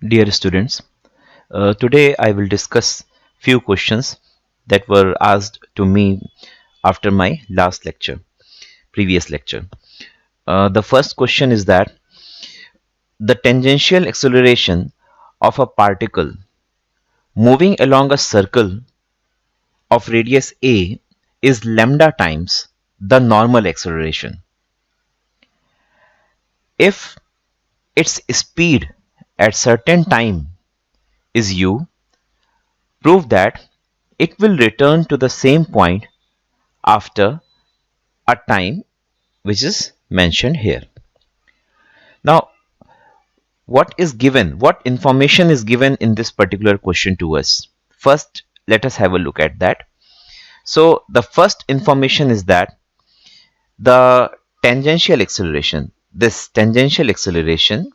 Dear students, today I will discuss few questions that were asked to me after my previous lecture. The first question is that the tangential acceleration of a particle moving along a circle of radius a is lambda times the normal acceleration. If its speed at certain time is u, prove that it will return to the same point after a time which is mentioned here. Now, what information is given in this particular question to us? First, let us have a look at that. So, the first information is that the tangential acceleration, this tangential acceleration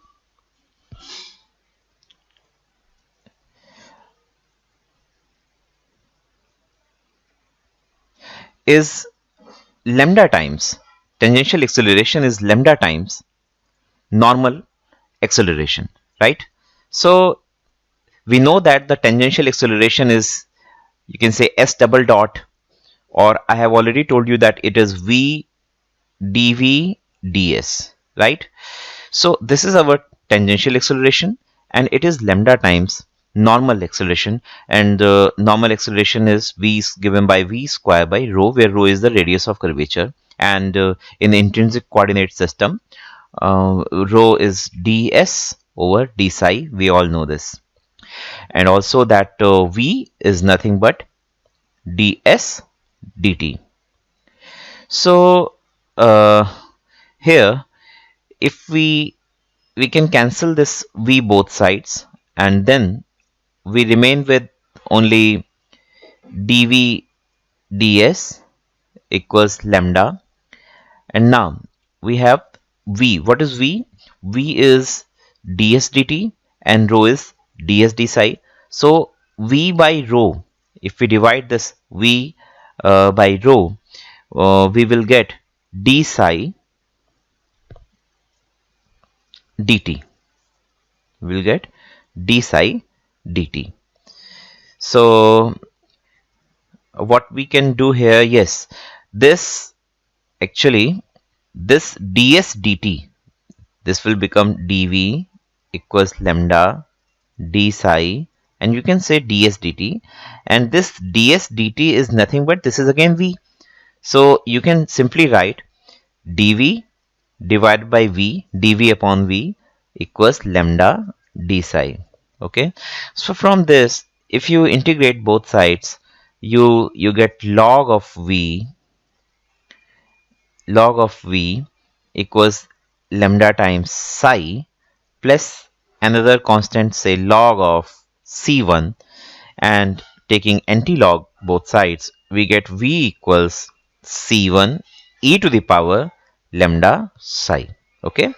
is lambda times, tangential acceleration is lambda times normal acceleration, right? So, we know that the tangential acceleration is, you can say, s double dot, or I have already told you that it is v dv ds, right? So this is our tangential acceleration and it is lambda times normal acceleration, and the normal acceleration is v is given by v square by rho, where rho is the radius of curvature, and in the intrinsic coordinate system rho is ds over d psi, we all know this, and also that v is nothing but ds dt. So here, if we can cancel this v both sides, and then we remain with only dv ds equals lambda, and now we have v. What is v? V is ds dt and rho is ds d psi. So v by rho, if we divide this v by rho, we will get d psi dt. We will get d psi dt. So what we can do here, yes, this actually, this ds dt, this will become dv equals lambda d psi, and you can say ds dt, and this ds dt is nothing but this is again v. So you can simply write dv divided by v, dv upon v equals lambda d psi. Okay, so from this, if you integrate both sides, you get log of v equals lambda times psi plus another constant, say log of c1, and taking anti-log both sides, we get v equals c1 e to the power lambda psi. Okay,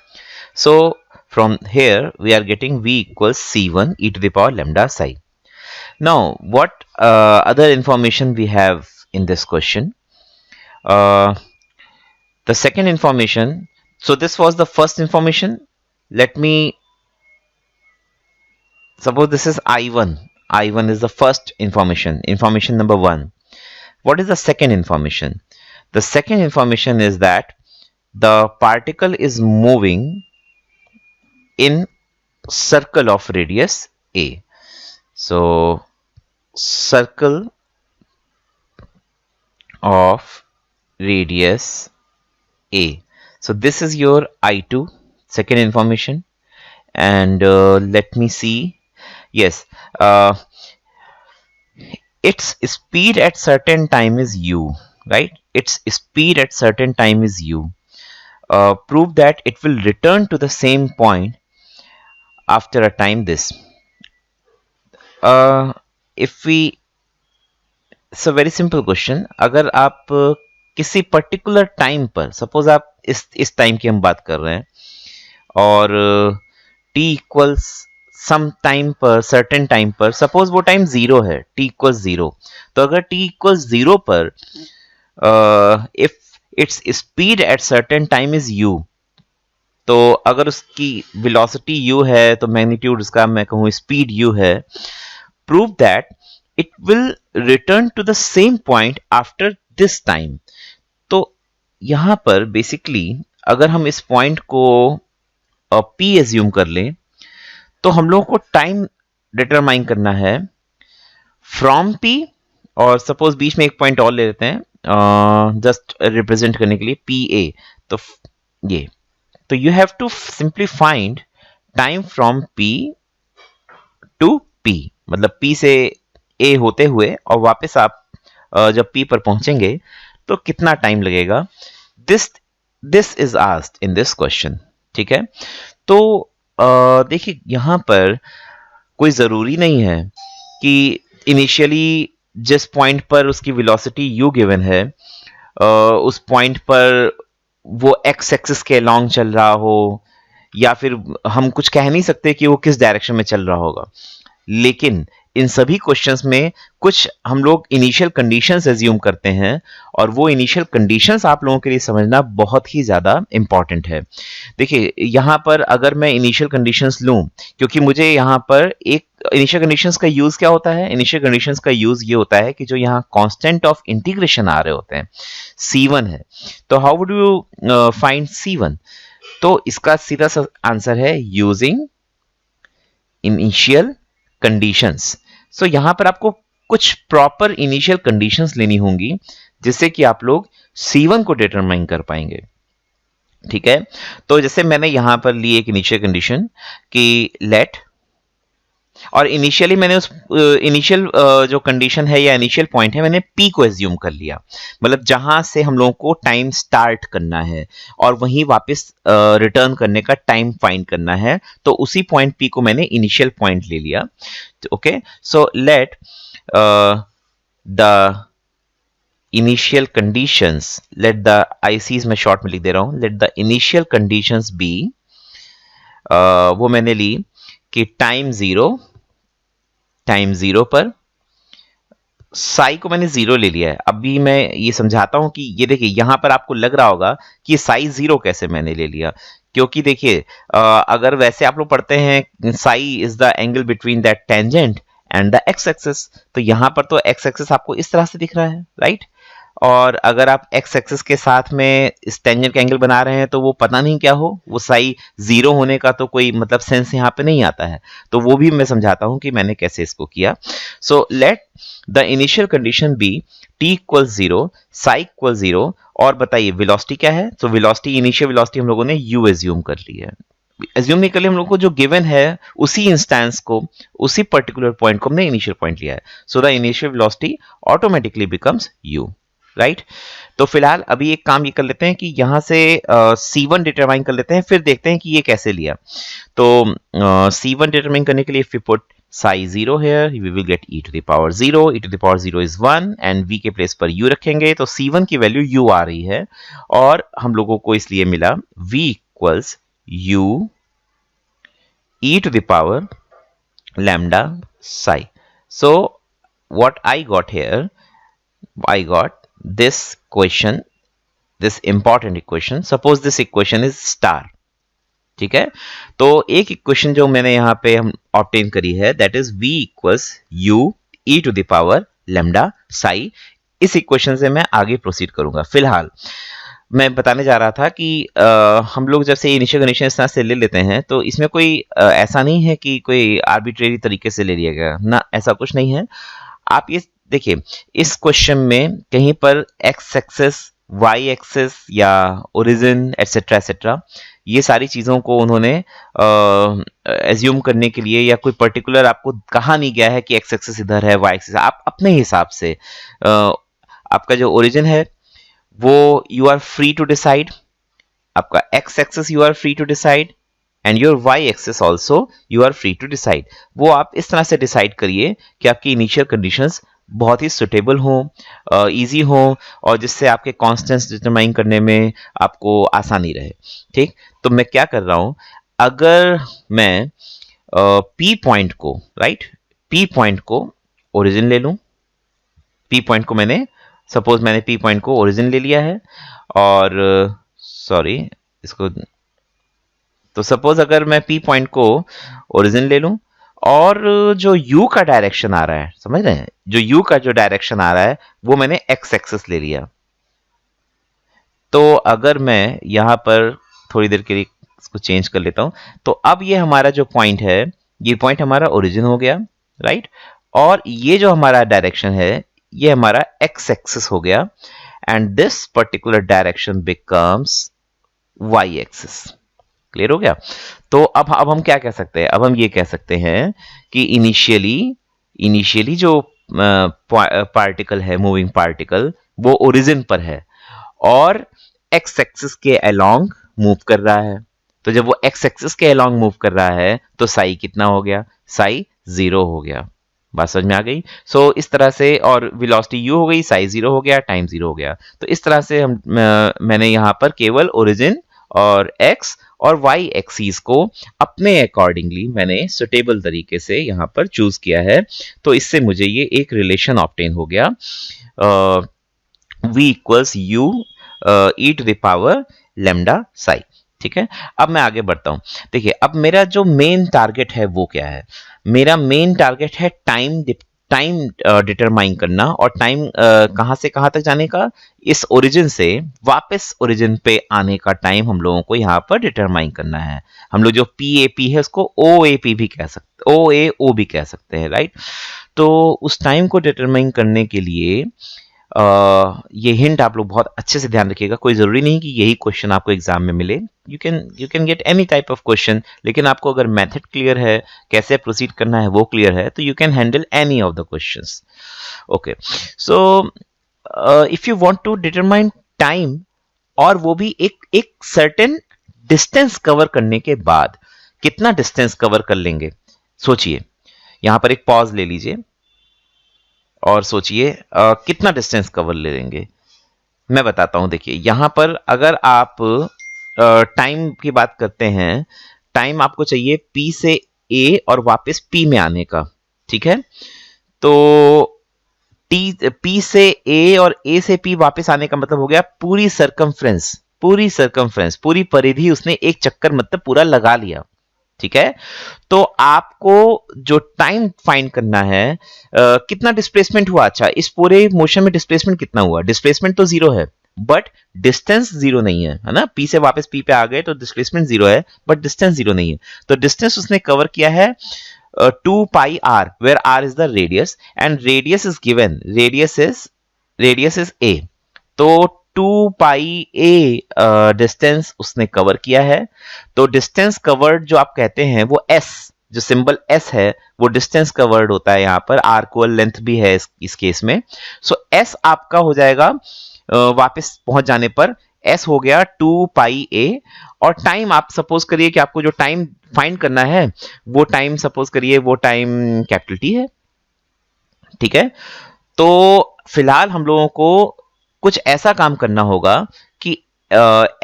so from here we are getting v equals c1 e to the power lambda psi. Now what other information we have in this question? The second information, so this was the first information. Let me suppose this is I1. I1 is the first information number 1. What is the second information? The second information is that the particle is moving in circle of radius a. So circle of radius a. So this is your I2, second information. And let me see. Yes, its speed at certain time is u, right? Its speed at certain time is u. Prove that it will return to the same point after a time this. If we, it's a very simple question. अगर आप किसी particular time पर, suppose आप इस time की हम बात कर रहे हैं, और t इक्वल्स सम टाइम पर, सर्टेन टाइम पर, सपोज वो टाइम 0 है, t इक्वल्स 0, तो अगर t इक्वल्स 0 पर if its speed at certain time is u, तो अगर उसकी वेलोसिटी u है तो मैग्नीट्यूड उसका मैं कहूँ स्पीड u है, prove that it will return to the same point after this time. तो यहां पर बेसिकली अगर हम इस पॉइंट को p एज्यूम कर लें तो हम लोगों को टाइम डिटरमाइन करना है फ्रॉम p, और सपोज बीच में एक पॉइंट और ले लेते हैं जस्ट रिप्रेजेंट करने के लिए pa। तो ये तो you have to simply find time from p to p, मतलब p से a होते हुए और वापस आप जब p पर पहुंचेंगे तो कितना टाइम लगेगा। This is asked in this question. ठीक है, तो देखिए यहां पर कोई जरूरी नहीं है कि इनिशियली जिस पॉइंट पर उसकी वेलोसिटी u गिवन है उस पॉइंट पर वो x एक्सिस के अलोंग चल रहा हो, या फिर हम कुछ कह नहीं सकते कि वो किस डायरेक्शन में चल रहा होगा। लेकिन इन सभी क्वेश्चंस में कुछ हम लोग इनिशियल कंडीशंस एज्यूम करते हैं, और वो इनिशियल कंडीशंस आप लोगों के लिए समझना बहुत ही ज्यादा इंपॉर्टेंट है। देखिए यहां पर अगर मैं इनिशियल कंडीशंस लूं, क्योंकि मुझे यहां पर एक इनिशियल कंडीशंस का यूज क्या होता है, इनिशियल कंडीशंस का यूज ये होता है कि जो यहां कांस्टेंट ऑफ इंटीग्रेशन आ रहे होते हैं c1 है, तो how would you find c1। तो इसका सीधा सा आंसर है यूजिंग इनिशियल कंडीशंस। सो यहां पर आपको कुछ प्रॉपर इनिशियल कंडीशंस लेनी होंगी जिससे कि आप लोग C1 को डिटरमाइन कर पाएंगे। ठीक है, तो जैसे मैंने यहां पर ली एक इनिशियल कंडीशन कि लेट, और इनिशियली मैंने उस इनिशियल जो कंडीशन है या इनिशियल पॉइंट है मैंने p को एज्यूम कर लिया, मतलब जहां से हम लोगों को टाइम स्टार्ट करना है और वहीं वापस रिटर्न करने का टाइम फाइंड करना है, तो उसी पॉइंट p को मैंने इनिशियल पॉइंट ले लिया। Okay, so let the initial conditions, let the ICs मैं शॉर्ट में लिख दे रहा हूं, let the initial conditions be, वो मैंने ली कि टाइम जीरो पर साई को मैंने जीरो ले लिया है। अभी मैं ये समझाता हूं कि ये देखिए यहां पर आपको लग रहा होगा कि साई जीरो कैसे मैंने ले लिया, क्योंकि देखिए अगर वैसे आप लोग पढ़ते हैं Sai is the angle between that tangent and the x axis, तो यहां पर तो एक्स एक्सिस आपको इस तरह से दिख रहा है, राइट। और अगर आप एक्स एक्सिस के साथ में इस टेंजेंट का एंगल बना रहे हैं तो वो पता नहीं क्या हो, वो साई जीरो होने का तो कोई मतलब सेंस यहाँ पे नहीं आता है। तो वो भी मैं समझाता हूं कि मैंने कैसे इसको किया। So let the initial condition be t equal zero, psi equal zero, और बताइए वेलोसिटी क्या है। तो वेलोसिटी, इनिशियल वेलोसिटी हम लोगों ने u एज्यूम कर ली है। एज्यूम नहीं कर लिया, हम लोग को जो गिवन है उसी इंस्टेंस को, उसी पर्टिकुलर पॉइंट को हमने इनिशियल पॉइंट लिया है। So the initial velocity automatically becomes u, right. तो फिलहाल अभी एक काम ये कर लेते हैं कि यहां से C1 डिटरमाइन कर लेते हैं, फिर देखते हैं कि ये कैसे लिया। तो C1 डिटरमाइन करने के लिए if we put psi 0 here, we will get e to the power 0, e to the power 0 is 1, and v के प्लेस पर u रखेंगे तो C1 की वैल्यू u आ रही है, और हम लोगों को इसलिए मिला v equals u e to the power lambda psi. So what I got here, I got this question, this important equation. Suppose this equation is star. ठीक है, तो एक इक्वेशन जो मैंने यहां पे हम ऑब्टेन करी है that is v equals u e to the power lambda psi. इस इक्वेशन से मैं आगे प्रोसीड करूंगा। फिलहाल मैं बताने जा रहा था कि हम लोग जब से इनिशियल कंडीशन इस तरह से ले लेते हैं तो इसमें कोई ऐसा नहीं है कि कोई आर्बिट्रेरी तरीके से ले लिया गया ना, ऐसा कुछ नहीं है। आप ये देखिए इस क्वेश्चन में कहीं पर एक्स एक्सिस, वाई एक्सिस या ओरिजिन एटसेट्रा एटसेट्रा ये सारी चीजों को उन्होंने एज्यूम करने के लिए, या कोई पर्टिकुलर आपको कहा नहीं गया है कि एक्स एक्सिस इधर है, वाई एक्सिस, आप अपने हिसाब से आपका जो ओरिजिन है वो you are free to decide, आपका X axis you are free to decide, and your Y axis also you are free to decide. वो आप इस तरह से डिसाइड करिए कि आपकी इनिशियल कंडीशंस बहुत ही सुटेबल हो, इजी हो, और जिससे आपके कॉन्स्टेंट्स डिटरमाइन करने में आपको आसानी रहे। ठीक, तो मैं क्या कर रहा हूं, अगर मैं P पॉइंट को, राइट, P पॉइंट को ओरिजिन ले लूं, P पॉइंट को मैंने, सपोज मैंने P पॉइंट को ओरिजिन ले लिया है, और सॉरी इसको तो सपोज अगर मैं P पॉइंट को ओरिजिन ले लूं और जो U का डायरेक्शन आ रहा है, समझ रहे हैं, जो U का जो डायरेक्शन आ रहा है वो मैंने X एक्सिस ले लिया। तो अगर मैं यहां पर थोड़ी देर के लिए इसको चेंज कर लेता हूं, तो अब ये हमारा जो पॉइंट है, ये पॉइंट हमारा ओरिजिन हो गया, राइट। और ये जो हमारा डायरेक्शन है ये हमारा X एक्सिस हो गया, and this particular direction becomes Y axis. Clear हो गया। तो अब हम क्या कह सकते हैं, अब हम ये कह सकते हैं कि इनिशियली जो पार्टिकल है, मूविंग पार्टिकल, वो ओरिजिन पर है और एक्स एक्सिस के अलोंग मूव कर रहा है। तो जब वो एक्स एक्सिस के अलोंग मूव कर रहा है तो साई कितना हो गया, साई 0 हो गया। बात समझ में आ गई। सो इस तरह से, और वेलोसिटी u हो गई, साई 0 हो गया, टाइम 0 हो गया। तो इस तरह से मैंने यहां पर केवल ओरिजिन और x और y एक्सिस को अपने अकॉर्डिंगली मैंने सुटेबल तरीके से यहां पर चूज किया है। तो इससे मुझे ये एक रिलेशन ऑब्टेन हो गया, v equals u e to the power lambda psi. ठीक है, अब मैं आगे बढ़ता हूं। देखिए, अब मेरा जो मेन टारगेट है वो क्या है, मेरा मेन टारगेट है टाइम डिटरमाइन करना, और टाइम कहां से कहां तक जाने का, इस ओरिजिन से वापस ओरिजिन पे आने का टाइम हम लोगों को यहां पर डिटरमाइन करना है। हम लोग जो PAP है उसको OAP भी कह सकते, OAO भी कह सकते हैं, राइट। तो उस टाइम को डिटरमाइन करने के लिए ये हिंट आप लोग बहुत अच्छे से ध्यान रखिएगा। कोई जरूरी नहीं कि यही क्वेश्चन आपको एग्जाम में मिले, you can get any type of question, लेकिन आपको अगर मेथड क्लियर है, कैसे प्रोसीड करना है वो क्लियर है, तो you can handle any of the questions. Okay, so if you want to determine time, और वो भी एक सर्टेन डिस्टेंस कवर करने के बाद, कितना डिस्टेंस कवर कर लेंगे, सोचिए। यहां पर एक पॉज ले लीजिए और सोचिए कितना डिस्टेंस कवर ले लेंगे। मैं बताता हूं, देखिए यहां पर अगर आप टाइम की बात करते हैं, टाइम आपको चाहिए P से A और वापस P में आने का, ठीक है। तो P से A और A से P वापस आने का मतलब हो गया पूरी सर्कमफ्रेंस, पूरी परिधि उसने एक चक्कर मतलब पूरा लगा लिया, ठीक है। तो आपको जो टाइम फाइंड करना है, कितना डिस्प्लेसमेंट हुआ। अच्छा, इस पूरे मोशन में डिस्प्लेसमेंट कितना हुआ, डिस्प्लेसमेंट तो 0 है बट डिस्टेंस 0 नहीं है, है ना। P से वापस P पे आ गए तो डिस्प्लेसमेंट 0 है बट डिस्टेंस 0 नहीं है। तो डिस्टेंस उसने कवर किया है 2 pi r, where r is the radius and radius is given, radius is a। तो 2 pi a डिस्टेंस उसने कवर किया है। तो डिस्टेंस कवर्ड जो आप कहते हैं वो s, जो सिंबल s है वो डिस्टेंस कवर्ड होता है। यहां पर r को लेंथ भी है इस केस में। सो s आपका हो जाएगा वापस पहुंच जाने पर s हो गया 2 pi a, और टाइम आप सपोज करिए कि आपको जो टाइम फाइंड करना है वो टाइम सपोज करिए वो टाइम कैपिटल T है, ठीक है। तो फिलहाल हम लोगों को कुछ ऐसा काम करना होगा कि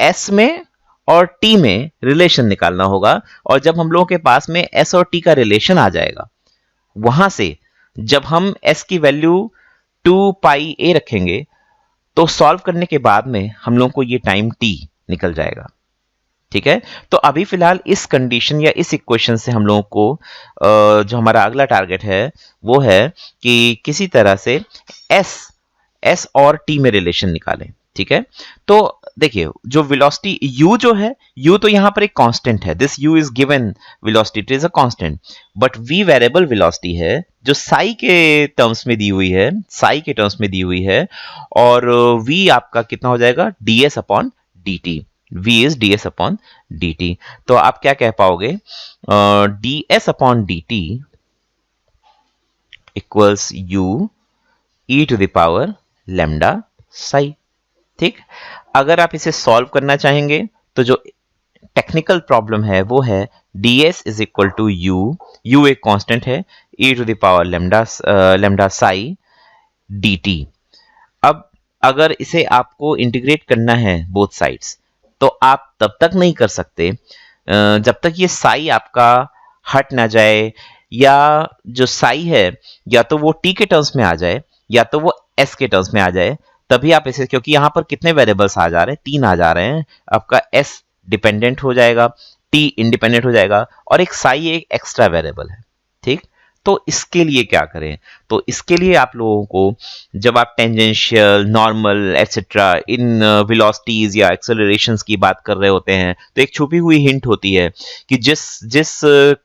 S में और T में रिलेशन निकालना होगा, और जब हम लोगों के पास में S और T का रिलेशन आ जाएगा, वहां से जब हम S की वैल्यू 2 pi a रखेंगे तो सॉल्व करने के बाद में हम लोगों को ये टाइम T निकल जाएगा, ठीक है। तो अभी फिलहाल इस कंडीशन या इस इक्वेशन से हम लोगों को जो हमारा अगला टारगेट है वो है कि किसी तरह से S और T में रिलेशन निकालें, ठीक है। तो देखिए, जो वेलोसिटी u जो है, u तो यहां पर एक कांस्टेंट है, this u is given velocity, it is a constant, but v variable velocity है जो साई के टर्म्स में दी हुई है, और v आपका कितना हो जाएगा, ds upon dt, v is ds upon dt। तो आप क्या कह पाओगे, ds upon dt equals u e to the power lambda psi, ठीक। अगर आप इसे सॉल्व करना चाहेंगे तो जो टेक्निकल प्रॉब्लम है वो है ds is equal to u एक कांस्टेंट है, e to the power lambda psi dt। अब अगर इसे आपको इंटीग्रेट करना है बोथ साइड्स, तो आप तब तक नहीं कर सकते जब तक ये साई आपका हट ना जाए, या जो साई है या तो वो t के टर्म्स में आ जाए या तो वो s के टर्म्स में आ जाए, तभी आप इसे, क्योंकि यहां पर कितने वेरिएबल्स आ जा रहे हैं, 3 आ जा रहे हैं, आपका s डिपेंडेंट हो जाएगा, t इंडिपेंडेंट हो जाएगा और एक साई एक एक्स्ट्रा वेरिएबल है, ठीक। तो इसके लिए क्या करें, तो इसके लिए आप लोगों को जब आप टेंजेंशियल, नॉर्मल एटसेट्रा इन वेलोसिटीज या एक्सेलरेशंस की बात कर रहे होते हैं तो एक छुपी हुई हिंट होती है कि जिस जिस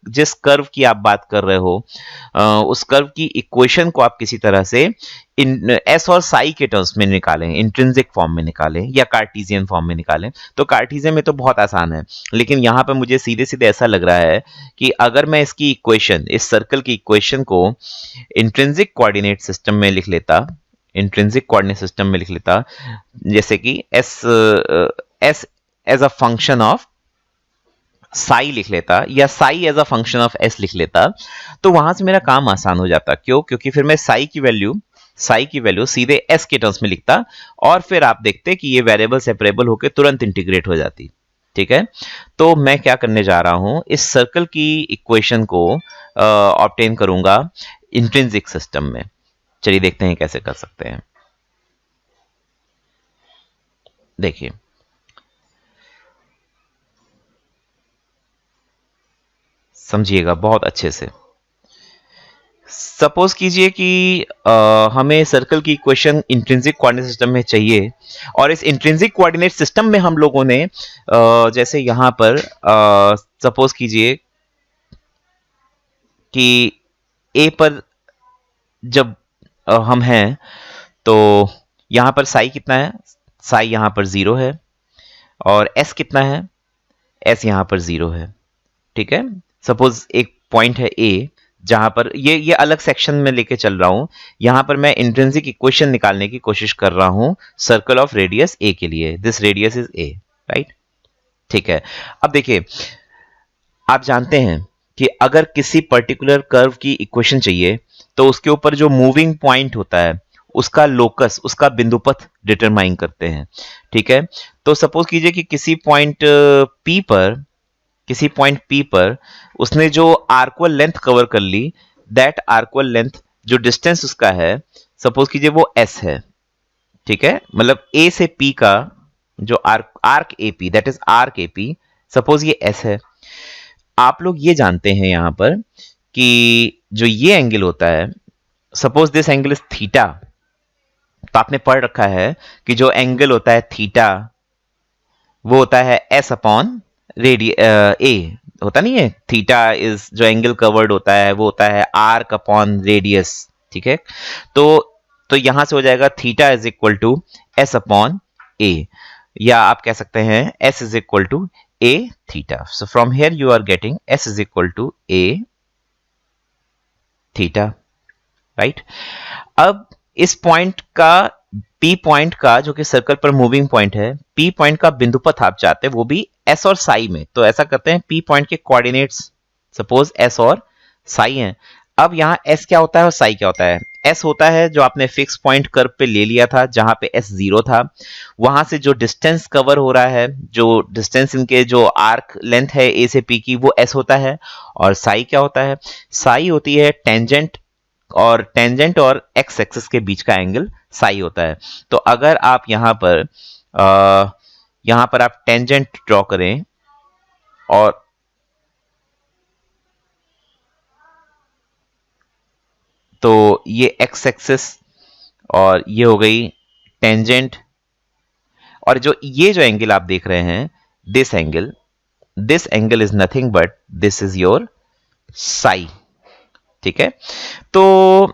जिस कर्व की आप बात कर रहे हो उस कर्व की इक्वेशन को आप किसी तरह से इन एस और साई के टर्म्स में निकालें, इंट्रिंसिक फॉर्म में निकालें या कार्टेशियन फॉर्म में निकालें। तो कार्टेशियन में तो बहुत आसान है, लेकिन यहाँ पे मुझे सीधे सीधे ऐसा लग रहा है कि अगर मैं इसकी इक्वेशन, इस सर्कल की इक्वेशन को इंट्रिंसिक कोऑर्डिनेट सिस्टम में लिख लेता, इंट्रिंसिक कोऑर्डिनेट सिस्टम में लिख लेता, जैसे कि s as a function of psi लिख लेता या psi as a function of s लिख लेता, तो वहां से मेरा काम आसान हो जाता। क्यों? क्योंकि फिर मैं साई की वैल्यू सीधे एस के टर्म्स में लिखता और फिर आप देखते कि ये वेरिएबल सेपरेबल होकर तुरंत इंटीग्रेट हो जाती, ठीक है। तो मैं क्या करने जा रहा हूं, इस सर्कल की इक्वेशन को ऑब्टेन करूंगा इंट्रिंसिक सिस्टम में। चलिए देखते हैं कैसे कर सकते हैं। देखिए, समझिएगा बहुत अच्छे से। सपोज कीजिए कि हमें सर्कल की इक्वेशन इंट्रिंसिक कोऑर्डिनेट सिस्टम में चाहिए और इस इंट्रिंसिक कोऑर्डिनेट सिस्टम में हम लोगों ने जैसे यहां पर सपोज कीजिए कि ए पर जब हम हैं तो यहां पर साई कितना है, साई यहां पर 0 है और एस कितना है, एस यहां पर 0 है, ठीक है। सपोज एक पॉइंट है ए जहां पर ये अलग सेक्शन में लेके चल रहा हूं, यहां पर मैं इंट्रिंसिक इक्वेशन निकालने की कोशिश कर रहा हूं सर्कल ऑफ रेडियस ए के लिए। This radius is a, right, ठीक है। अब देखिए, आप जानते हैं कि अगर किसी पर्टिकुलर कर्व की इक्वेशन चाहिए तो उसके ऊपर जो मूविंग पॉइंट होता है उसका लोकस, उसका बिंदुपथ डिटरमाइन करते हैं, ठीक है। तो सपोज कीजिए कि किसी पॉइंट पी पर उसने जो आर्क्वल लेंथ कवर कर ली, दैट आर्क्वल लेंथ जो डिस्टेंस उसका है, सपोज कीजिए वो एस है, ठीक है। मतलब ए से पी का जो arc AP, that is arc AP, suppose ये एस है। आप लोग ये जानते हैं यहां पर कि जो ये एंगल होता है, suppose this angle is theta, तो आपने पढ़ रखा है कि जो एंगल होता है थीटा वो होता है एस अपॉन ए, होता नहीं है। थीटा इज जो एंगल कवर्ड होता है वो होता है आर्क अपॉन रेडियस, ठीक है। तो यहां से हो जाएगा theta is equal to S upon A, या आप कह सकते हैं S is equal to A theta. So from here you are getting S is equal to A theta, right. अब इस पॉइंट का, पी पॉइंट का जो कि सर्कल पर मूविंग पॉइंट है, पी पॉइंट का बिंदुपथ आप चाहते हैं वो भी एस और साई में। तो ऐसा करते हैं, पी पॉइंट के कोऑर्डिनेट्स सपोज एस और साई हैं। अब यहां एस क्या होता है और साई क्या होता है? एस होता है जो आपने फिक्स पॉइंट कर्व पे ले लिया था जहां पे एस 0 था, वहां से जो डिस्टेंस कवर हो रहा है, जो डिस्टेंस इनके जो आर्क लेंथ है ए से पी की, वो एस होता है। और साई क्या होता है? साई होती है टेंजेंट और एक्स एक्सिस के बीच का एंगल साई होता है। तो अगर आप यहां पर आप टेंजेंट ड्रॉ करें और तो ये एक्स एक्सिस और ये हो गई टेंजेंट, और जो एंगल आप देख रहे हैं, this angle is nothing but this is your Sai, ठीक है। तो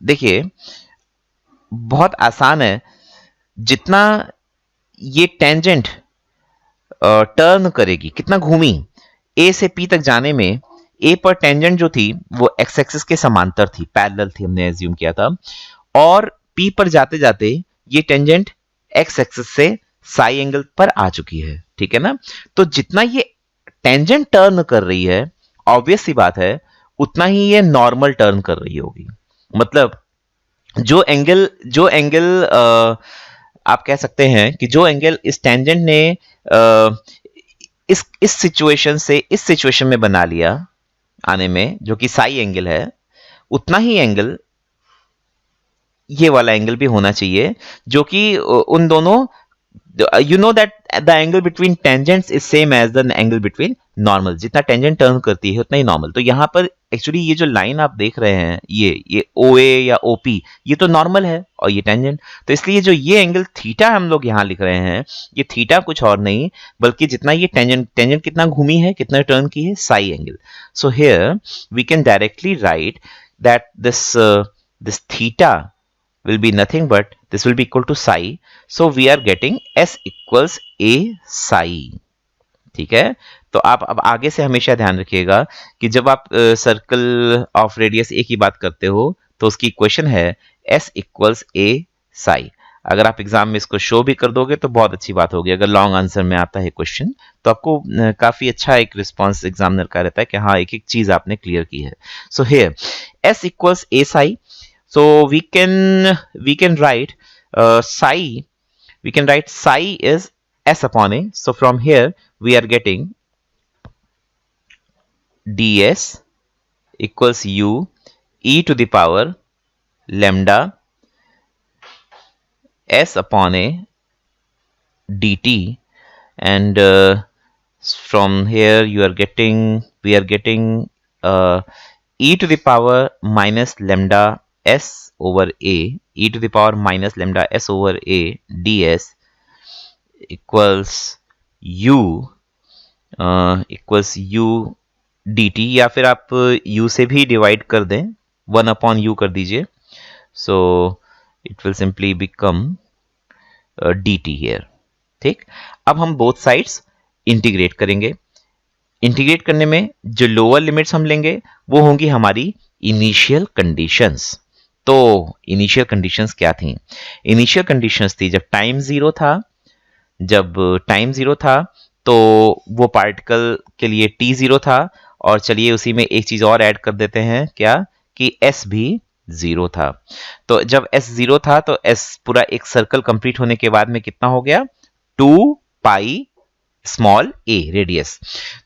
देखिए बहुत आसान है, जितना ये टेंजेंट टर्न करेगी, कितना घूमी ए से पी तक जाने में, ए पर टेंजेंट जो थी वो एक्स एक्सिस के समांतर थी, पैरेलल थी, हमने एज्यूम किया था। और पी पर जाते जाते ये टेंजेंट एक्स एक्सिस से साई एंगल पर आ चुकी है, ठीक है ना। तो जितना ये टेंजेंट टर्न कर रही है, ऑब्वियस सी बात है उतना ही ये नॉर्मल टर्न कर रही होगी। मतलब जो एंगल आप कह सकते हैं कि जो एंगल इस टेंजेंट ने इस सिचुएशन से इस सिचुएशन में बना लिया आने में, जो कि साई एंगल है, उतना ही एंगल ये वाला एंगल भी होना चाहिए, जो कि उन दोनों, you know that the angle between tangents is same as the angle between normal, जितना टेंजेंट टर्न करती है उतना ही नॉर्मल। तो यहाँ पर एक्चुअली ये जो लाइन आप देख रहे हैं, ये ओ ए या ओ पी, ये तो नॉर्मल है और ये टेंजेंट। तो इसलिए जो ये एंगल थीटा हम लोग यहाँ लिख रहे हैं, ये थीटा कुछ और नहीं बल्कि जितना ये टेंजेंट कितना घूमी है, कितना टर्न की है, psi angle. So here we can directly write that this theta will be nothing but this will be equal to psi. So we are getting S equals a psi. ठीक है, तो आप अब आगे से हमेशा ध्यान रखिएगा कि जब आप सर्कल ऑफ रेडियस ए की बात करते हो तो उसकी इक्वेशन है S equals a psi. अगर आप एग्जाम में इसको शो भी कर दोगे तो बहुत अच्छी बात होगी। अगर लॉन्ग आंसर में आता है क्वेश्चन तो आपको काफी अच्छा एक रिस्पॉन्स एग्जामिनर का रहता है कि हाँ एक एक चीज आपने क्लियर की है। So here S equals a psi. So we can write psi. We can write psi is S upon a. So from here we are getting ds equals u e to the power lambda S upon a dt, and from here we are getting e to the power minus lambda s over a, e to the power minus lambda s over a ds equals u dt, या फिर आप u से भी divide कर दें, 1 upon u कर दीजिए। So it will simply become dt here. ठीक, अब हम बोथ साइड्स इंटीग्रेट करेंगे। इंटीग्रेट करने में जो लोअर लिमिट्स हम लेंगे वो होंगी हमारी इनिशियल कंडीशंस। तो इनिशियल कंडीशंस क्या थी? इनिशियल कंडीशंस थी जब टाइम जीरो था तो वो पार्टिकल के लिए t जीरो था, और चलिए उसी में एक चीज और ऐड कर देते हैं, क्या कि s भी जीरो था। तो जब s जीरो था तो s पूरा एक सर्कल कंप्लीट होने के बाद में कितना हो गया? 2 पाई स्मॉल a रेडियस।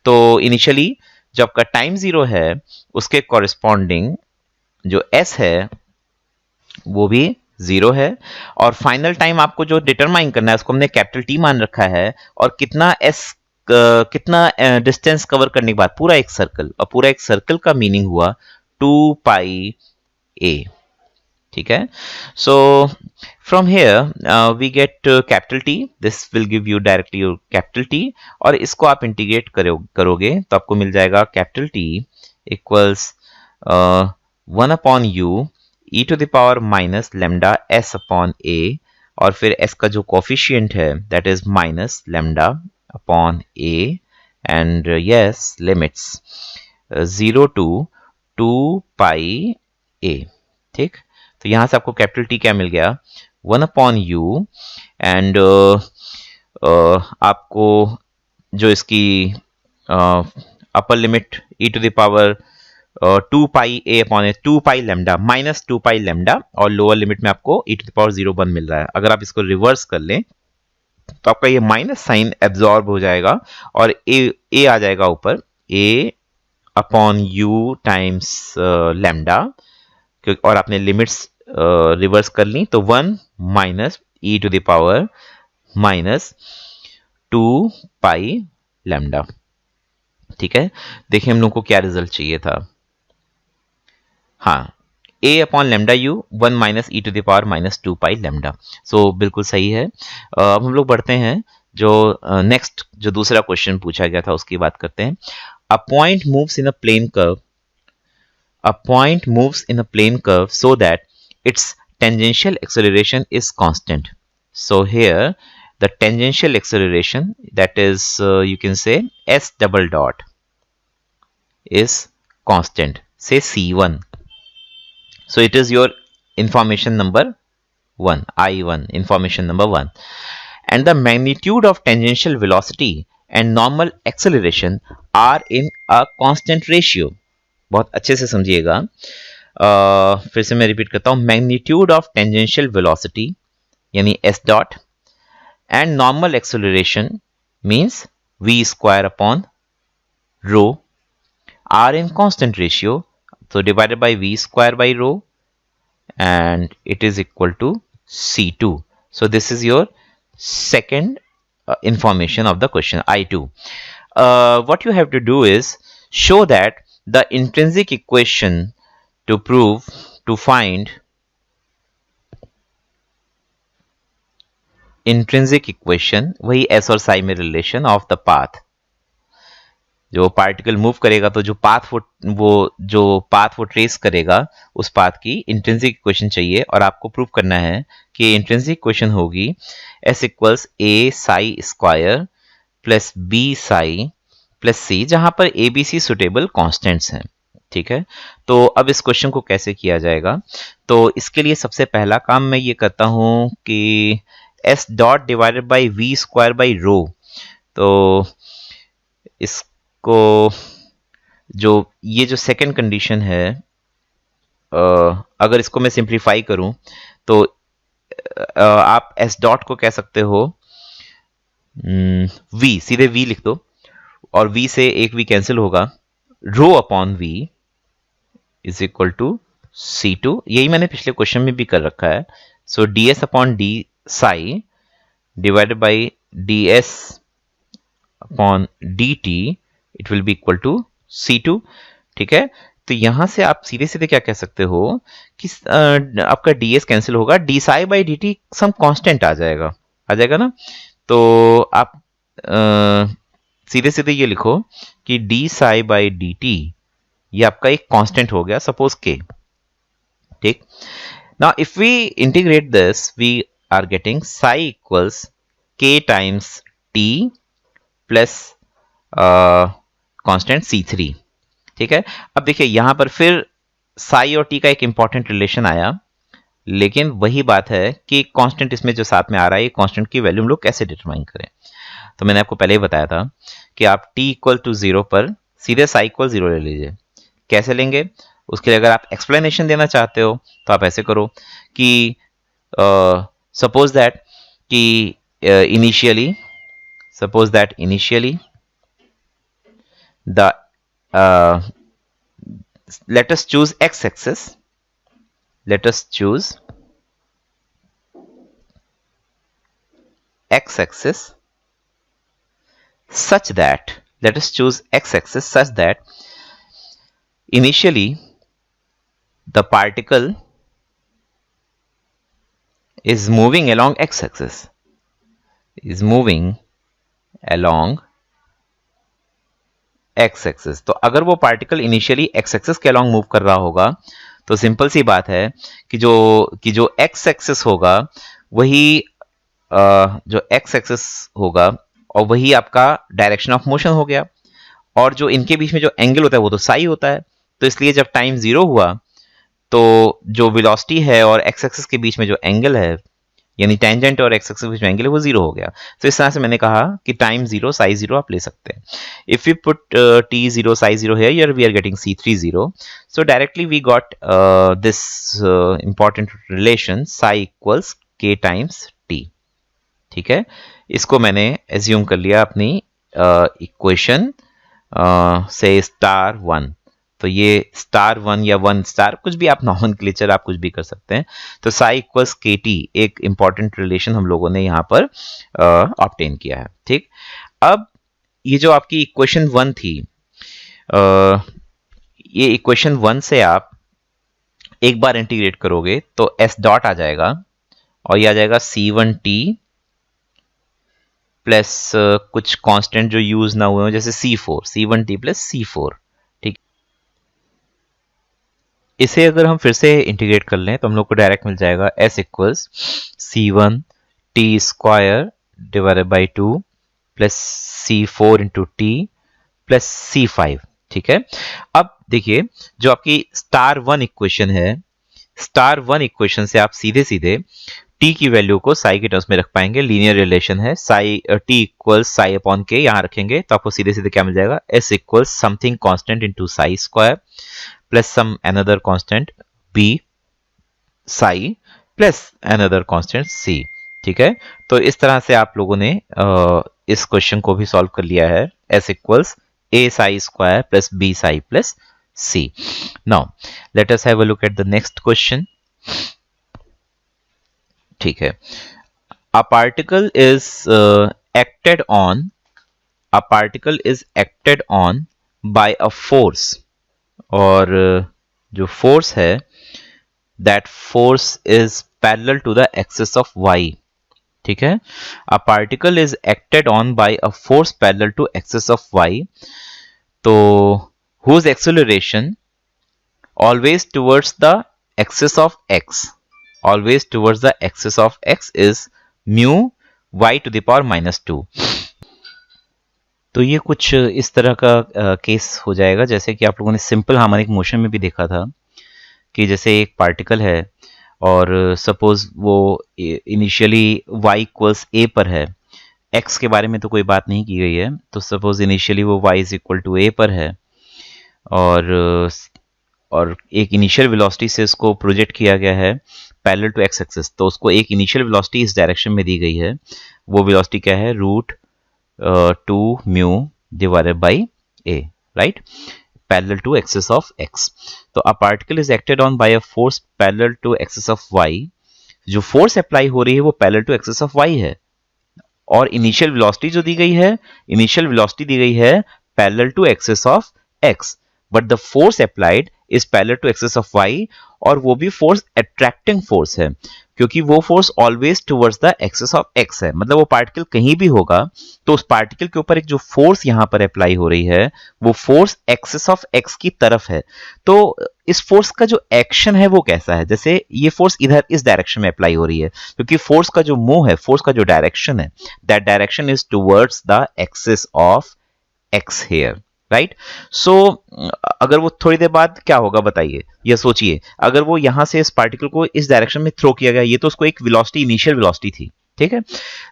तो इनिशियली जब आपका टाइम जीरो है उसके कॉरेस्पॉन्डिंग जो s है वो भी जीरो है, और फाइनल टाइम आपको जो डिटरमाइन करना है उसको हमने कैपिटल टी मान रखा है, और कितना डिस्टेंस कवर करने के बाद पूरा एक सर्कल, और पूरा एक सर्कल का मीनिंग हुआ 2 पाई a। ठीक है, so from here we get capital T, this will give you directly your capital T, और इसको आप इंटीग्रेट करोगे तो आपको मिल जाएगा capital T equals 1 upon u e to the power minus lambda s upon a, और फिर s का जो कोफिशिएंट है that is minus lambda upon a, and yes limits 0 to 2 pi a। ठीक, तो यहां से आपको कैपिटल टी क्या मिल गया? 1 upon u, एंड आपको जो इसकी upper limit e to the power 2 pi a upon A 2 pi lambda minus 2 pi lambda, और लोअर लिमिट में आपको e टू द पावर 0 1 मिल रहा है। अगर आप इसको रिवर्स कर लें तो आपका ये माइनस साइन एब्जॉर्ब हो जाएगा और a आ जाएगा ऊपर, a upon u times lambda, और आपने लिमिट्स रिवर्स कर ली तो 1 minus e to the power minus 2 pi lambda. ठीक है, देखिए हम लोग को क्या रिजल्ट चाहिए था। हाँ, a upon lambda U 1 minus E to the power minus 2 pi lambda. So बिल्कुल सही है। अब हम लोग बढ़ते हैं, जो नेक्स्ट जो दूसरा क्वेश्चन पूछा गया था उसकी बात करते हैं। A point moves in a plane curve, a point moves in a plane curve so that its tangential acceleration is constant. So here the tangential acceleration, that is you can say s double dot, is constant, say c1. So it is your information number 1, I1, information number 1. And the magnitude of tangential velocity and normal acceleration are in a constant ratio. बहुत अच्छे से समझिएगा, फिर से मैं repeat करता हूं। Magnitude of tangential velocity यानी s dot and normal acceleration means v square upon rho are in constant ratio, so divided by v square by rho, and it is equal to c2. So this is your second information of the question, I2. what you have to do is show that the intrinsic equation to find intrinsic equation, वही s और psi में relation of the path, जो particle move करेगा तो जो path वो trace करेगा उस पाथ की इंट्रिंसिक इक्वेशन चाहिए, और आपको प्रूव करना है कि इंट्रिंसिक इक्वेशन होगी s equals a psi square plus b psi plus c, जहां पर a b c suitable constants हैं। ठीक है, तो अब इस क्वेश्चन को कैसे किया जाएगा? तो इसके लिए सबसे पहला काम मैं ये करता हूं कि s dot divided by v square by rho, तो इसको ये जो सेकंड कंडीशन है, अगर इसको मैं सिंप्लीफाई करूं तो आप s डॉट को कह सकते हो v, सीधे v लिख दो और v से एक v कैंसिल होगा, rho upon v is equal to c2, यही मैंने पिछले क्वेश्चन में भी कर रखा है। सो ds अपॉन d psi divided by ds upon dt it will be equal to c2। ठीक है, तो यहां से आप सीधे सीधे क्या कह सकते हो कि आपका ds कैंसिल होगा, d psi by dt some constant आ जाएगा ना, तो आप सीधे सीधे ये लिखो कि d psi बाई dt ये आपका एक कांस्टेंट हो गया, सपोज k। ठीक, now if we integrate this we are getting psi equals k times t plus constant c3। ठीक है, अब देखिए यहां पर फिर psi और t का एक इंपॉर्टेंट रिलेशन आया, लेकिन वही बात है कि कांस्टेंट इसमें जो साथ में आ रहा है, कांस्टेंट की वैल्यू हम लोग कैसे डिटरमाइन करें? तो मैंने आपको पहले ही बताया था कि आप t इक्वल टू 0 पर सीधे psi इक्वल 0 ले लीजिए। कैसे लेंगे? उसके लिए अगर आप एक्सप्लेनेशन देना चाहते हो तो आप ऐसे करो कि सपोज दैट कि initially the let us choose x-axis, such that initially the particle is moving along x-axis, x-axis। तो अगर वो पार्टिकल इनिशियली x-axis के अलॉन्ग मूव कर रहा होगा तो सिंपल सी बात है कि जो x-axis होगा वही जो x-axis होगा और वही आपका डायरेक्शन ऑफ मोशन हो गया, और जो इनके बीच में जो एंगल होता है वो तो साई होता है। तो इसलिए जब टाइम 0 हुआ तो जो वेलोसिटी है और x-axis के बीच में जो एंगल है, यानी टेंजेंट और x-axis के बीच में एंगल है, वो 0 हो गया। तो इस तरह से मैंने कहा कि टाइम 0 साई 0 आप ले सकते हैं। If you put t0 Sai 0 here we are getting c30, so directly we got this important relation psi equals k times t। ठीक है, इसको मैंने एज्यूम कर लिया अपनी इक्वेशन से स्टार 1। तो ये स्टार 1 या 1 स्टार, कुछ भी आप नॉमेनक्लेचर आप कुछ भी कर सकते हैं। तो psi इक्वल्स kt एक इंपॉर्टेंट रिलेशन हम लोगों ने यहाँ पर ऑब्टेन किया है। ठीक, अब ये जो आपकी इक्वेशन 1 थी, ये इक्वेशन 1 से आप एक बार इंटीग्रेट करोगे तो s डॉट आ जाएगा और ये आ जाएगा c1t प्लस कुछ कांस्टेंट जो यूज ना हुए हो जैसे c1t प्लस c4। ठीक, इसे अगर हम फिर से इंटीग्रेट कर लें तो हम लोग को डायरेक्ट मिल जाएगा s equals c1t square divided by 2 plus c4 into T plus c5। ठीक है, अब देखिए जो आपकी स्टार 1 इक्वेशन है, स्टार 1 इक्वेशन से आप सीधे सीधे t की वैल्यू को साई के टर्म्स में रख पाएंगे। लीनियर रिलेशन है, Sai t equals psi upon के यहां रखेंगे तो आपको सीधे सीधे क्या मिल जाएगा, s equals something constant into psi square plus some another constant b psi plus another constant c। ठीक है, तो इस तरह से आप लोगों ने इस क्वेश्चन को भी सॉल्व कर लिया है, s equals a Sai square plus b psi plus c। Now let us have a look at the next question. ठीक है, a particle is acted on a particle is acted on by a force, और जो force है that force is parallel to the axis of y, ठीक है। a particle is acted on by a force parallel to axis of y, तो whose acceleration always towards the axis of x, always towards the axis of x is mu y to the power -2। तो ये कुछ इस तरह का case हो जाएगा जैसे कि आप लोगों ने सिंपल हार्मोनिक मोशन में भी देखा था कि जैसे एक पार्टिकल है और सपोज वो इनिशियली y इक्वल्स a पर है, x के बारे में तो कोई बात नहीं की गई है, तो सपोज इनिशियली वो y is equal to a पर है और एक इनिशियल वेलोसिटी से इसको प्रोजेक्ट किया गया है पैरेलल टू x एक्सिस, तो उसको एक इनिशियल वेलोसिटी इस डायरेक्शन में दी गई है, वो वेलोसिटी क्या है √2 mu divided by a, right, parallel to axis of x। तो a particle is acted on by a force parallel to axis of y, जो फोर्स अप्लाई हो रही है वो parallel to axis of y है, और इनिशियल वेलोसिटी जो दी गई है, इनिशियल वेलोसिटी दी गई है parallel to axis of x, but the force applied is parallel to axis of y, और वो भी फोर्स अट्रैक्टिंग फोर्स है क्योंकि वो force always towards the axis of x है, मतलब वो पार्टिकल कहीं भी होगा तो उस पार्टिकल के ऊपर एक जो फोर्स यहां पर अप्लाई हो रही है वो फोर्स एक्सिस ऑफ एक्स की तरफ है। तो इस फोर्स का जो एक्शन है वो कैसा है, जैसे ये फोर्स इधर इस डायरेक्शन में अप्लाई हो रही है क्योंकि फोर्स का जो मूव है, फोर्स का जो डायरेक्शन है, that direction is towards the axis of X here, right. So अगर वो थोड़ी देर बाद क्या होगा बताइए, ये सोचिए, अगर वो यहां से इस पार्टिकल को इस डायरेक्शन में थ्रो किया गया, ये तो उसको एक वेलोसिटी, इनिशियल वेलोसिटी थी, ठीक है,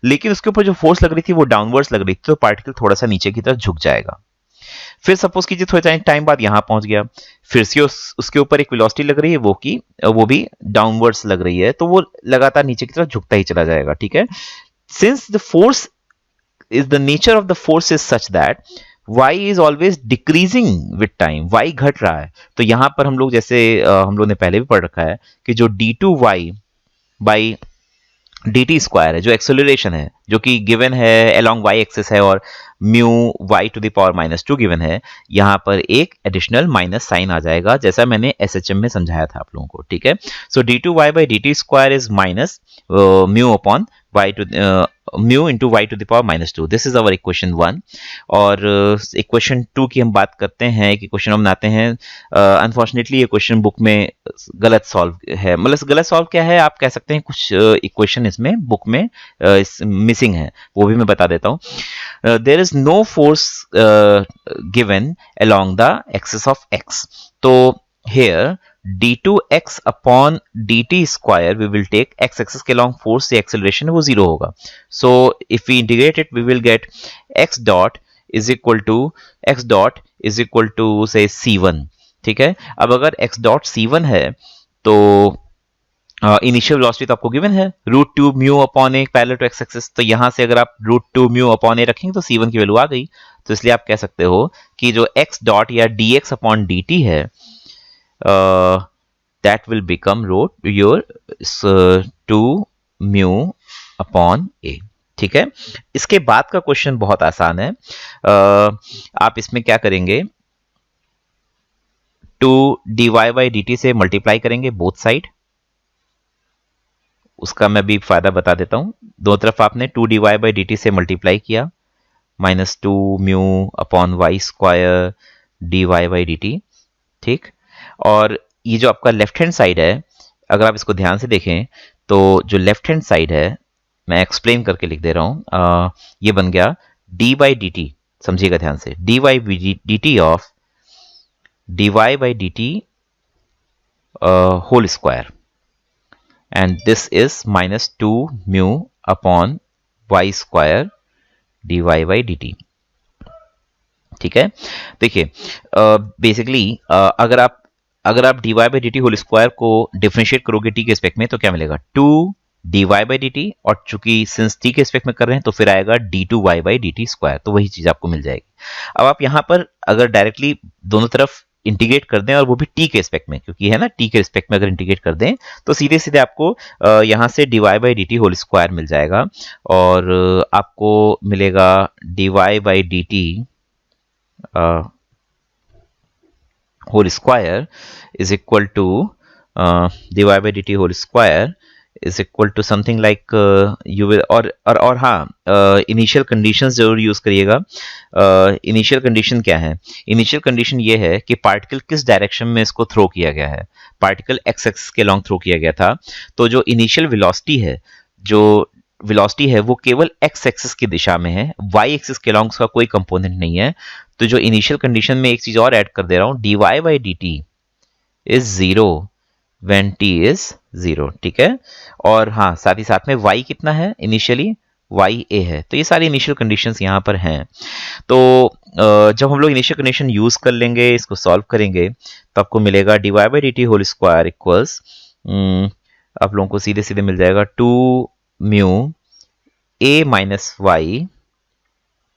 लेकिन उसके ऊपर जो फोर्स लग रही थी वो डाउनवर्ड्स लग रही थी, तो पार्टिकल थोड़ा सा नीचे की तरफ झुक जाएगा। फिर सपोज कीजिए थोड़े टाइम बाद यहां पहुंच गया, फिर से उसके ऊपर एक वेलोसिटी लग रही है, वो भी डाउनवर्ड्स लग रही है, तो वो लगातार नीचे की तरफ झुकता ही चला जाएगा, ठीक है। Since the force is the nature of the force is such that y is always decreasing with time, y घट रहा है, तो यहां पर हम लोग जैसे हम लोग ने पहले भी पढ़ रखा है कि जो d2y बाई dt स्क्वायर है, जो एक्सेलरेशन है जो कि गिवन है अलोंग y एक्सिस है और mu y to the power -2 given है, यहां पर एक एडिशनल माइनस साइन आ जाएगा जैसा मैंने SHM में समझाया था आप लोगों को, ठीक है। So d2y by dt square is minus mu upon y to mu into y to the power -2, this is our equation 1। और इक्वेशन 2 की हम बात करते हैं, एक इक्वेशन हम बनाते हैं। अनफॉर्चुनेटली ये क्वेश्चन बुक में गलत सॉल्व है, मतलब गलत सॉल्व क्या है आप कह सकते हैं, कुछ इक्वेशन इसमें बुक में मिसिंग है, वो भी मैं बता देता हूं। There is no force given along the axis of x, तो here d2x upon dt square we will take x axis के along force से acceleration वो 0 होगा, so if we integrate it we will get x dot is equal to say c1, ठीक है। अब अगर x dot c1 है तो इनिशियल वेलोसिटी तो आपको गिवन है √2 mu upon a parallel to x axis, तो यहां से अगर आप √2 म्यू अपॉन ए रखेंगे तो c1 की वैल्यू आ गई, तो इसलिए आप कह सकते हो कि जो x डॉट या dx अपॉन dt है that will become your 2 mu upon a, ठीक है। इसके बाद का क्वेश्चन बहुत आसान है, आप इसमें क्या करेंगे, 2 dy by dt से मल्टीप्लाई करेंगे बोथ साइड, उसका मैं भी फायदा बता देता हूं, दो तरफ आपने 2 dy by dt से मल्टीप्लाई किया, -2 mu upon y square dy by dt, ठीक। और ये जो आपका लेफ्ट हैंड साइड है, अगर आप इसको ध्यान से देखें तो जो लेफ्ट हैंड साइड है, मैं एक्सप्लेन करके लिख दे रहा हूं, ये बन गया dy by dt, समझिएगा ध्यान से, dy by dt of dy by dt whole square, and this is -2 mu upon y square dy by dt, ठीक है। देखिए बेसिकली अगर आप dy by dt whole square को डिफरेंशिएट करोगे t के रिस्पेक्ट में तो क्या मिलेगा, 2 dy by dt, और चूंकि सिंस t के रिस्पेक्ट में कर रहे हैं तो फिर आएगा d2y by dt स्क्वायर, तो वही चीज आपको मिल जाएगी। अब आप यहां पर अगर डायरेक्टली दोनों तरफ इंटीग्रेट कर दें, और वो भी टी के रिस्पेक्ट में, क्योंकि है ना टी के रिस्पेक्ट में अगर इंटीग्रेट कर दें तो सीधे सीधे आपको यहाँ से dy by D T whole square मिल जाएगा, और आपको मिलेगा dy by D T whole square is equal to dy by dt whole square is equal to something like you will, और हाँ इनिशियल कंडीशंस जरूर यूज करिएगा। इनिशियल कंडीशन क्या है? इनिशियल कंडीशन ये है कि पार्टिकल किस डायरेक्शन में इसको थ्रो किया गया है। पार्टिकल एक्स एक्सिस के लॉन्ग थ्रो किया गया था, तो जो इनिशियल वेलोसिटी है वो केवल एक्स एक्सिस की दिशा में है, वाई एक्सिस के लॉन्ग का कोई कंपोनेंट नहीं है। तो जो इनिशियल कंडीशन में एक चीज और ऐड कर दे रहा हूं, dy by D T is zero when t is zero, ठीक है। और हाँ साथ ही साथ में y कितना है इनिशियली, y a है। तो ये सारी इनिशियल कंडीशंस यहाँ पर हैं। तो जब हम लोग इनिशियल कंडीशन यूज कर लेंगे, इसको सॉल्व करेंगे, तो आपको मिलेगा dy by D T whole square equals, आप लोगों को सीधे सीधे मिल जाएगा 2 mu a minus y,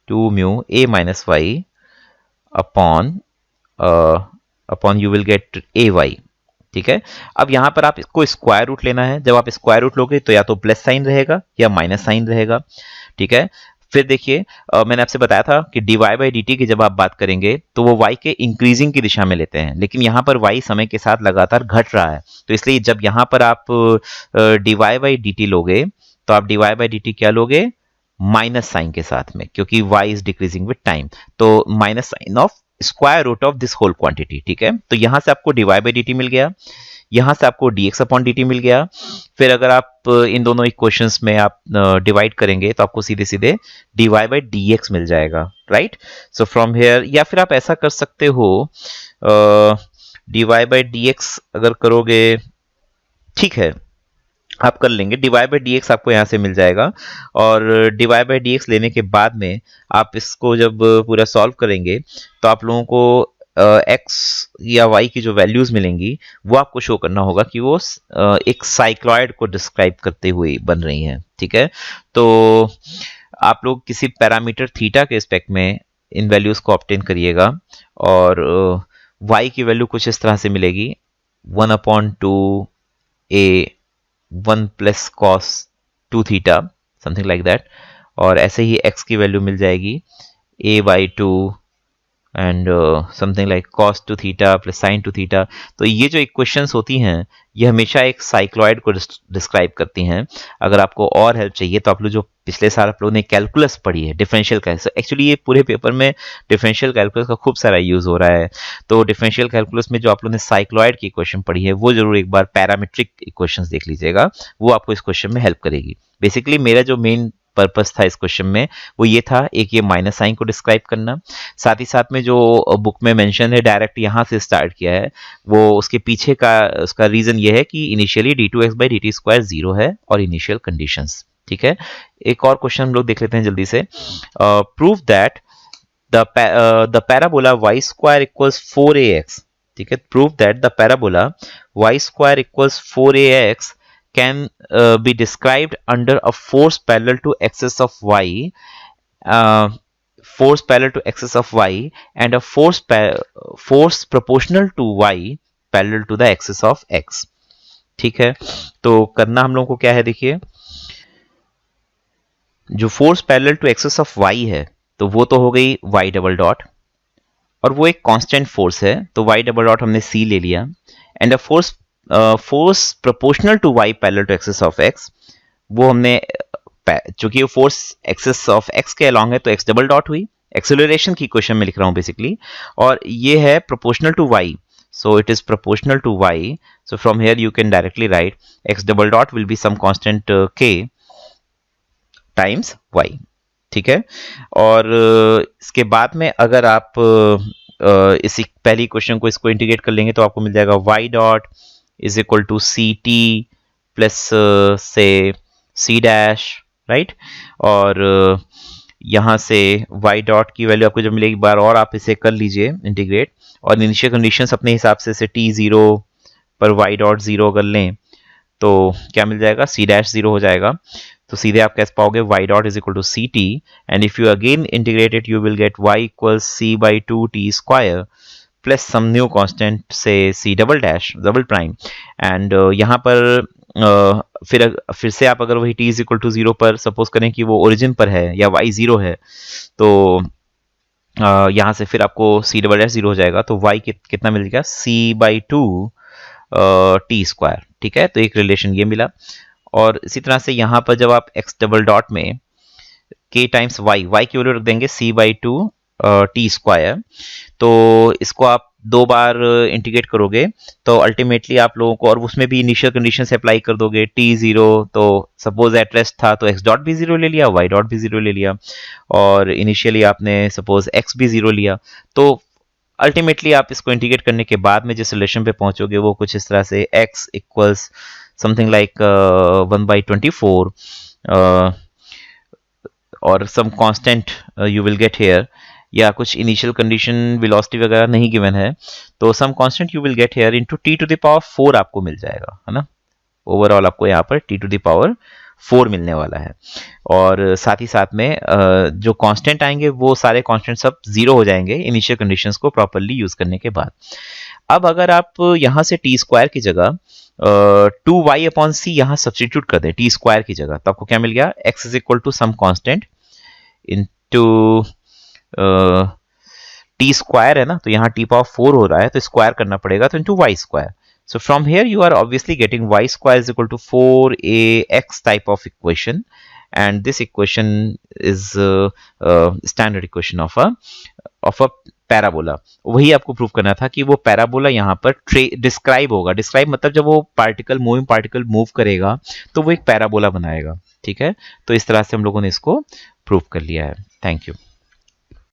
2 mu a minus y upon you will get a y, ठीक है। अब यहां पर आप इसको स्क्वायर रूट लेना है। जब आप स्क्वायर रूट लोगे तो या तो प्लस साइन रहेगा या माइनस साइन रहेगा, ठीक है। फिर देखिए मैंने आपसे बताया था कि dy बाई डी टी की जब आप बात करेंगे तो वो y के इंक्रीजिंग की दिशा में लेते हैं, लेकिन यहाँ पर y समय के साथ लगातार घट रहा है। तो इसलिए जब यहाँ पर आप dy बाई डी टी लोगे तो आप dy बाई डी टी क्या लोगे, माइनस साइन के साथ में, क्योंकि y is decreasing with time. तो minus sign of square root of this whole quantity, ठीक है। तो यहां से आपको dy बाई डी टी मिल गया, यहां से आपको dx अपॉन dt मिल गया। फिर अगर आप इन दोनों इक्वेशंस में आप डिवाइड करेंगे तो आपको सीधे सीधे dy बाई dx मिल जाएगा, राइट। सो फ्रॉम हियर, या फिर आप ऐसा कर सकते हो dy बाई dx अगर करोगे, ठीक है आप कर लेंगे, dy बाई dx आपको यहाँ से मिल जाएगा। और dy बाई dx लेने के बाद में आप इसको जब पूरा सॉल्व करेंगे तो आप लोगों को x या y की जो वैल्यूज मिलेंगी वो आपको शो करना होगा कि वो एक साइक्लॉइड को डिस्क्राइब करते हुए बन रही हैं, ठीक है। तो आप लोग किसी पैरामीटर थीटा के रिस्पेक्ट में इन वैल्यूज को ऑब्टेन करिएगा, और y की वैल्यू कुछ इस तरह से मिलेगी 1/2 a 1 plus cos 2 theta, something like that. और ऐसे ही x की वैल्यू मिल जाएगी a by 2 and something like cos 2 theta plus sign 2 theta. तो ये जो इक्वेशंस होती हैं ये हमेशा एक साइक्लॉइड को डिस्क्राइब करती हैं। अगर आपको और हेल्प चाहिए तो आप लोग जो पिछले साल आप लोगों ने कैलकुलस पढ़ी है, डिफरेंशियल कैलकुलस, एक्चुअली ये पूरे पेपर में डिफरेंशियल कैलकुलस का खूब सारा यूज हो रहा है। तो डिफरेंशियल कैलकुलस में जो आप लोगों ने साइक्लॉइड की इक्वेशन पढ़ी है वो जरूर एक बार पैरामीट्रिक इक्वेशंस देख लीजिएगा, वो आपको इस क्वेश्चन में हेल्प करेगी। बेसिकली मेरा जो मेन पर्पस था इस क्वेश्चन में वो ये था, एक ये माइनस साइन को डिस्क्राइब करना, साथ ही साथ में जो बुक में मेंशन है डायरेक्ट यहाँ से स्टार्ट किया है, वो उसके पीछे का उसका रीजन ये है कि initially d2x by D T square 0 है और इनिशियल कंडीशंस, ठीक है। एक और क्वेश्चन हम लोग देख लेते हैं जल्दी से। Prove that the parabola y square equals 4ax, ठीक है। Prove that the parabola y square equals 4ax can be described under a force parallel to axis of y, force parallel to axis of y and a force proportional to y parallel to the axis of x, ठीक है। तो करना हम लोगों को क्या है, देखिए जो force parallel to axis of y है तो वो तो हो गई y डबल डॉट, और वो एक कांस्टेंट फोर्स है तो y डबल डॉट हमने c ले लिया, and a force proportional to y parallel to axis of x, वो हमने चूंकि वो फोर्स एक्सिस ऑफ x के अलोंग है तो x डबल डॉट हुई, एक्सेलरेशन की इक्वेशन में लिख रहा हूं बेसिकली, और ये है proportional to y, so it is proportional to y, so from here you can directly write x double dot will be some constant k times y, ठीक है। और इसके बाद में अगर आप इसी पहली क्वेश्चन को इसको इंटीग्रेट कर लेंगे तो आपको मिल जाएगा y dot is equal to C t plus से सी डैश, राइट। और यहाँ से y डॉट की वैल्यू आपको जब मिलेगी, एक बार और आप इसे कर लीजिए इंटीग्रेट, और इनिशियल कंडीशंस अपने हिसाब से t 0 पर y डॉट 0 अगर लें तो क्या मिल जाएगा, c डैश 0 हो जाएगा। तो सीधे आप कैसे पाओगे y dot is equal to C T, and if you again integrate it you will get y equal c by 2 t square plus some new constant say C double dash double prime, and यहाँ पर फिर से आप अगर वही t is equal to 0 पर suppose करें कि वो ओरिजिन पर है या y 0 है, तो यहाँ से फिर आपको c डबल डैश 0 हो जाएगा, तो y कितना मिलेगा c/2 टी स्क्वायर। ठीक है, तो एक रिलेशन ये मिला। और इसी तरह से यहाँ पर जब आप x डबल डॉट में k टाइम्स y की वैल्यू रख देंगे c/2 टी स्क्वायर, तो इसको आप दो बार इंटीग्रेट करोगे तो अल्टीमेटली आप लोगों को, और उसमें भी इनिशियल कंडीशन से अप्लाई कर दोगे, t 0 तो सपोज एट रेस्ट था तो x डॉट भी 0 ले लिया, y डॉट भी 0 ले लिया, और इनिशियली आपने सपोज x भी 0 लिया, तो अल्टीमेटली आप इसको इंटीग्रेट करने के बाद में जिस रिलेशन पे पहुंचोगे वो कुछ इस तरह से x इक्वल्स समथिंग लाइक 1/24 और some constant you will get here, या कुछ इनिशियल कंडीशन वेलोसिटी वगैरह नहीं गिवन है, तो some constant you will get here into t to the power 4 आपको मिल जाएगा, है ना। ओवरऑल आपको यहाँ पर t टू द पावर 4 मिलने वाला है। और साथ ही साथ में जो कांस्टेंट आएंगे वो सारे कांस्टेंट सब 0 हो जाएंगे इनिशियल कंडीशंस को प्रॉपर्ली यूज करने के बाद। अब अगर आप यहाँ से टी स्क्वायर की जगह 2y/c यहाँ सब्सटीट्यूट कर दें टी स्क्वायर की जगह, तो आपको क्या मिल गया, x is equal to some constant into t square है ना, तो यहाँ t पावर 4 हो रहा है तो स्क्वायर करना पड़ेगा, तो into y square. So from here you are obviously getting y square is equal to 4ax type of equation, and this equation is standard equation of a parabola. वही आपको prove करना था कि वो पैराबोला यहाँ पर डिस्क्राइब होगा। Describe मतलब जब वो पार्टिकल मूव करेगा तो वो एक पैराबोला बनाएगा। ठीक है, तो इस तरह से हम लोगों ने इसको प्रूव कर लिया है। Thank you.